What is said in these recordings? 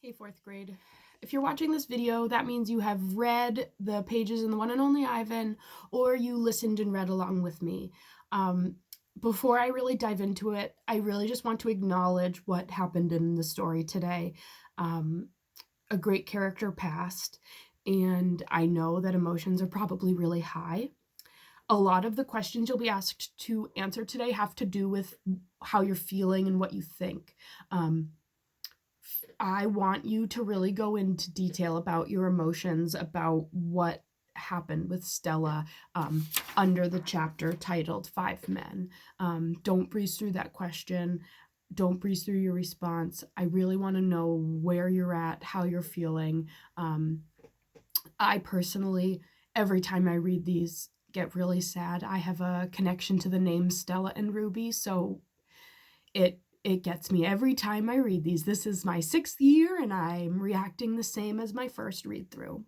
Hey, fourth grade. If you're watching this video, that means you have read the pages in The One and Only Ivan, or you listened and read along with me. Before I really dive into it, I really just want to acknowledge what happened in the story today. A great character passed, and I know that emotions are probably really high. A lot of the questions you'll be asked to answer today have to do with how you're feeling and what you think. I want you to really go into detail about your emotions, about what happened with Stella under the chapter titled Five Men. Don't breeze through that question. Don't breeze through your response. I really want to know where you're at, how you're feeling. I personally, every time I read these, get really sad. I have a connection to the names Stella and Ruby, so it gets me every time I read these. This is my 6th year, and I'm reacting the same as my first read through.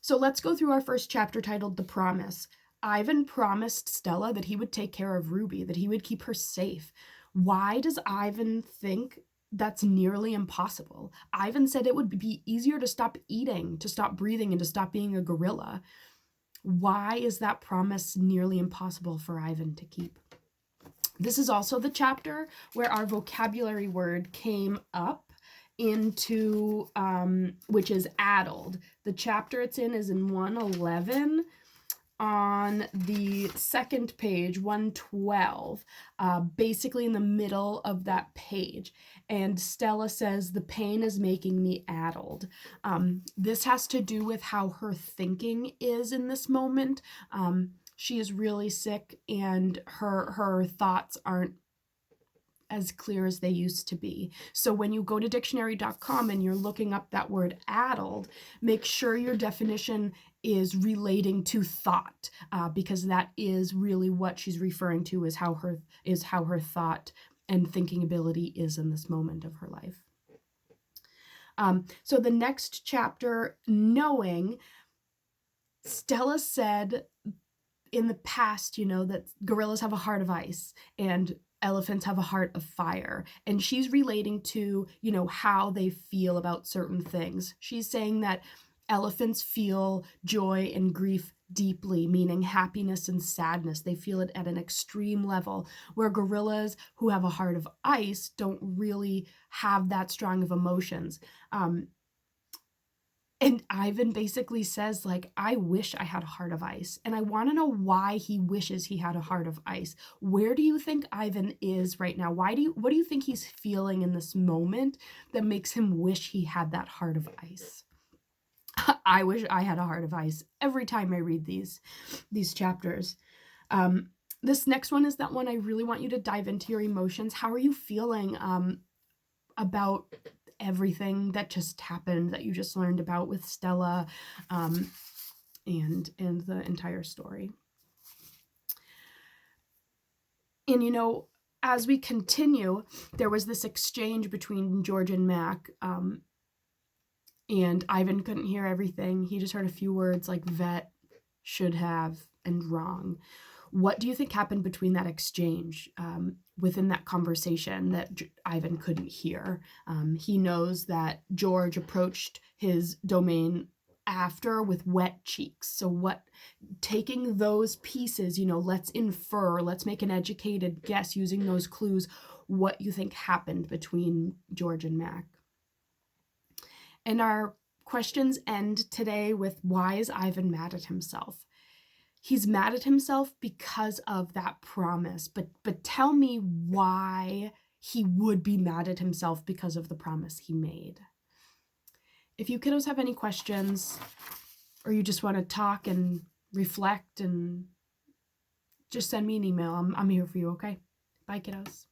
So let's go through our first chapter titled The Promise. Ivan promised Stella that he would take care of Ruby, that he would keep her safe. Why does Ivan think that's nearly impossible? Ivan said it would be easier to stop eating, to stop breathing, and to stop being a gorilla. Why is that promise nearly impossible for Ivan to keep? This is also the chapter where our vocabulary word came up into, which is addled. The chapter it's in is in 111 on the second page, 112, basically in the middle of that page. And Stella says, the pain is making me addled. This has to do with how her thinking is in this moment. She is really sick, and her thoughts aren't as clear as they used to be. So when you go to dictionary.com and you're looking up that word addled, make sure your definition is relating to thought, because that is really what she's referring to, is how her thought and thinking ability is in this moment of her life. So the next chapter, Knowing, Stella said in the past, that gorillas have a heart of ice and elephants have a heart of fire. And she's relating to, how they feel about certain things. She's saying that elephants feel joy and grief deeply, meaning happiness and sadness. They feel it at an extreme level, where gorillas who have a heart of ice don't really have that strong of emotions. And Ivan basically says, I wish I had a heart of ice. And I want to know why he wishes he had a heart of ice. Where do you think Ivan is right now? What do you think he's feeling in this moment that makes him wish he had that heart of ice? I wish I had a heart of ice every time I read these chapters. This next one is that one I really want you to dive into your emotions. How are you feeling about everything that just happened, that you just learned about with Stella, and the entire story? And as we continue, there was this exchange between George and Mac, and Ivan couldn't hear everything. He just heard a few words like vet, should have, and wrong. What do you think happened between that exchange, within that conversation that Ivan couldn't hear? He knows that George approached his domain after with wet cheeks. So taking those pieces, let's infer, let's make an educated guess using those clues, what you think happened between George and Mac. And our questions end today with, why is Ivan mad at himself? He's mad at himself because of that promise, but tell me why he would be mad at himself because of the promise he made. If you kiddos have any questions, or you just want to talk and reflect, and just send me an email. I'm here for you, okay? Bye, kiddos.